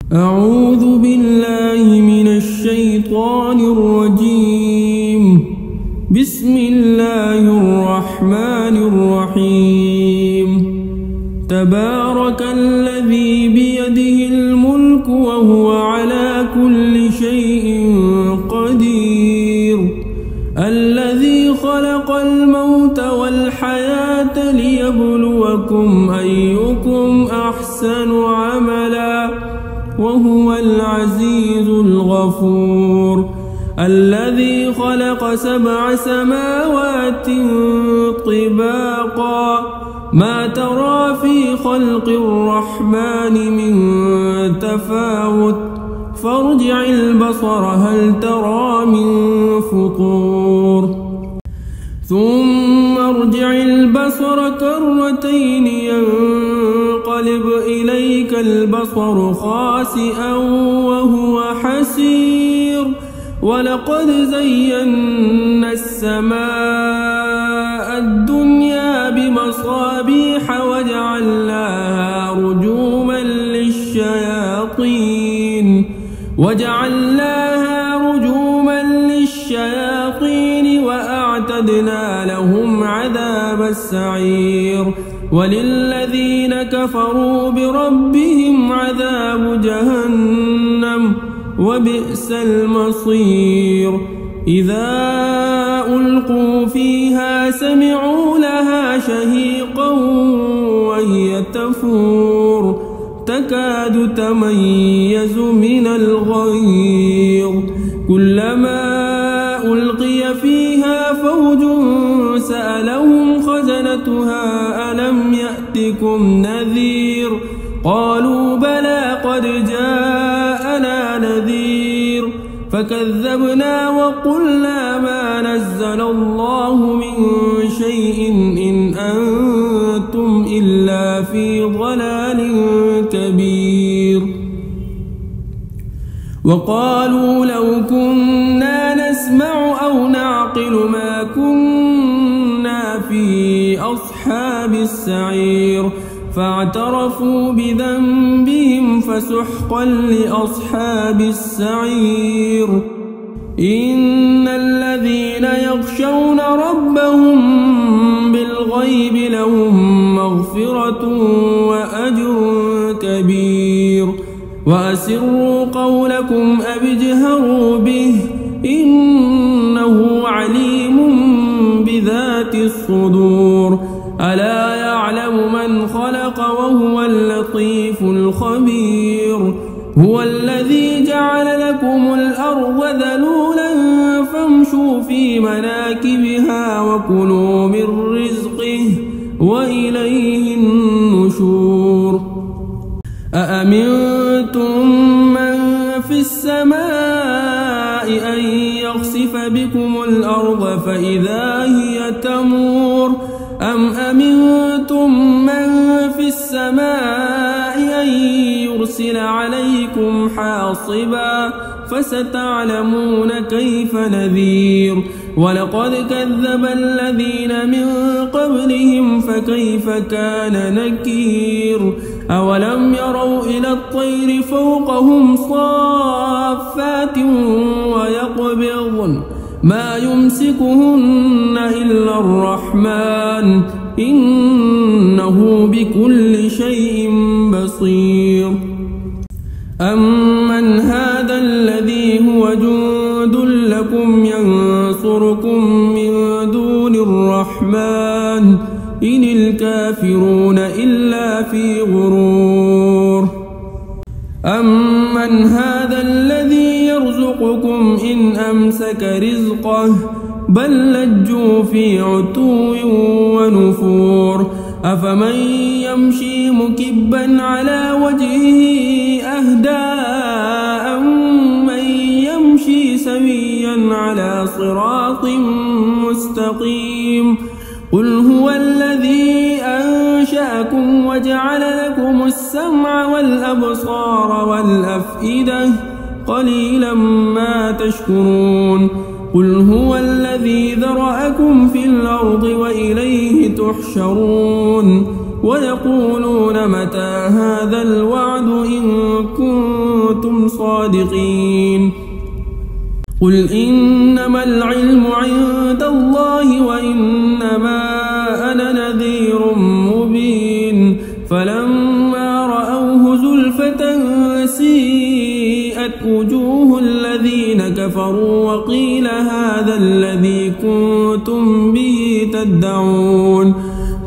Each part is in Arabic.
أعوذ بالله من الشيطان الرجيم. بسم الله الرحمن الرحيم. تبارك الذي بيده الملك وهو على كل شيء قدير. الذي خلق الموت والحياة ليبلوكم أيكم أحسن عملا وهو العزيز الغفور. الذي خلق 7 سماوات طباقا ما ترى في خلق الرحمن من تفاوت فارجع البصر هل ترى من فطور ثم ارجع البصر كرتين ينقلب إليك البصر خاسئا وهو حسير. ولقد زينا السماء الدنيا بمصابيح وجعلناها رجوما للشياطين وأعتدنا لهم عذاب السعير. وللذين كفروا بربهم عذاب جهنم وبئس المصير. إذا ألقوا فيها سمعوا لها شهيقا وهي تفور تكاد تميز من الغيظ. كلما ألقي فيها فوج سألهم خزنتها ألم يأتكم نذير قالوا بلى قد جاءنا نذير فكذبنا وقلنا ما نزل الله من شيء إن أنتم إلا في ضلال كبير. وقالوا لو كنا نسمع أو نعقل ما كنا في أصحاب السعير فاعترفوا بذنبهم فسحقا لأصحاب السعير. إن الذين يخشون ربهم بالغيب لهم مغفرة وأجر كبير. وأسروا قولكم أو اجهروا به إنه عليم بذات الصدور. ألا يعلم من خلق وهو اللطيف الخبير. هو الذي جعل لكم الأرض ذلولا فامشوا في مناكبها وكلوا من رزقه وإليه النشور. أأمنتم من في السماء أن يخسف بكم الأرض فإذا هي تمور أم أمنتم من في السماء أن يرسل عليكم حاصبا فستعلمون كيف نذير. ولقد كذب الذين من قبلهم فكيف كان نكير. أولم يروا إلى الطير فوقهم صافات ويقبضن ما يمسكهن إلا الرحمن إنه بكل شيء بصير. أمن هذا الذي هو جند لكم ينصركم من دون الرحمن إن الكافرون إلا في غرور. أمن هذا الذي يرزقكم إن أمسك رزقه بل لجوا في عتو ونفور. أفمن يمشي مكبا على وجهه أهدى أمن يمشي سويا على صراط مستقيم. قل هو الذي أنشأكم وجعل لكم السمع والأبصار والأفئدة قليلا ما تشكرون. قل هو الذي ذرأكم في الأرض وإليه تحشرون. ويقولون متى هذا الوعد إن كنتم صادقين قل إنما العلم عند الله وإنما أنا نذير مبين فلما رأوه زلفة سيئت وجوه الذين كفروا وقيل هذا الذي كنتم به تدعون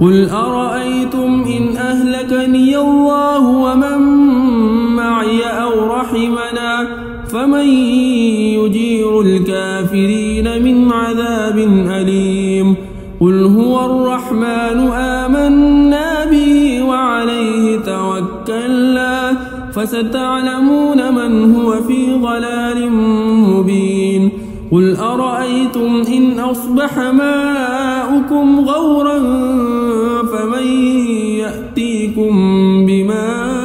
قل أرأيتم إن أهلكني الله ومن معي أو رحمنا فمن يجير الكافرين من عذاب أليم قل هو الرحمن آمنا به وعليه توكلنا فستعلمون من هو في ضلال مبين قل أرأيتم إن أصبح ماؤكم غورا فمن يأتيكم بماء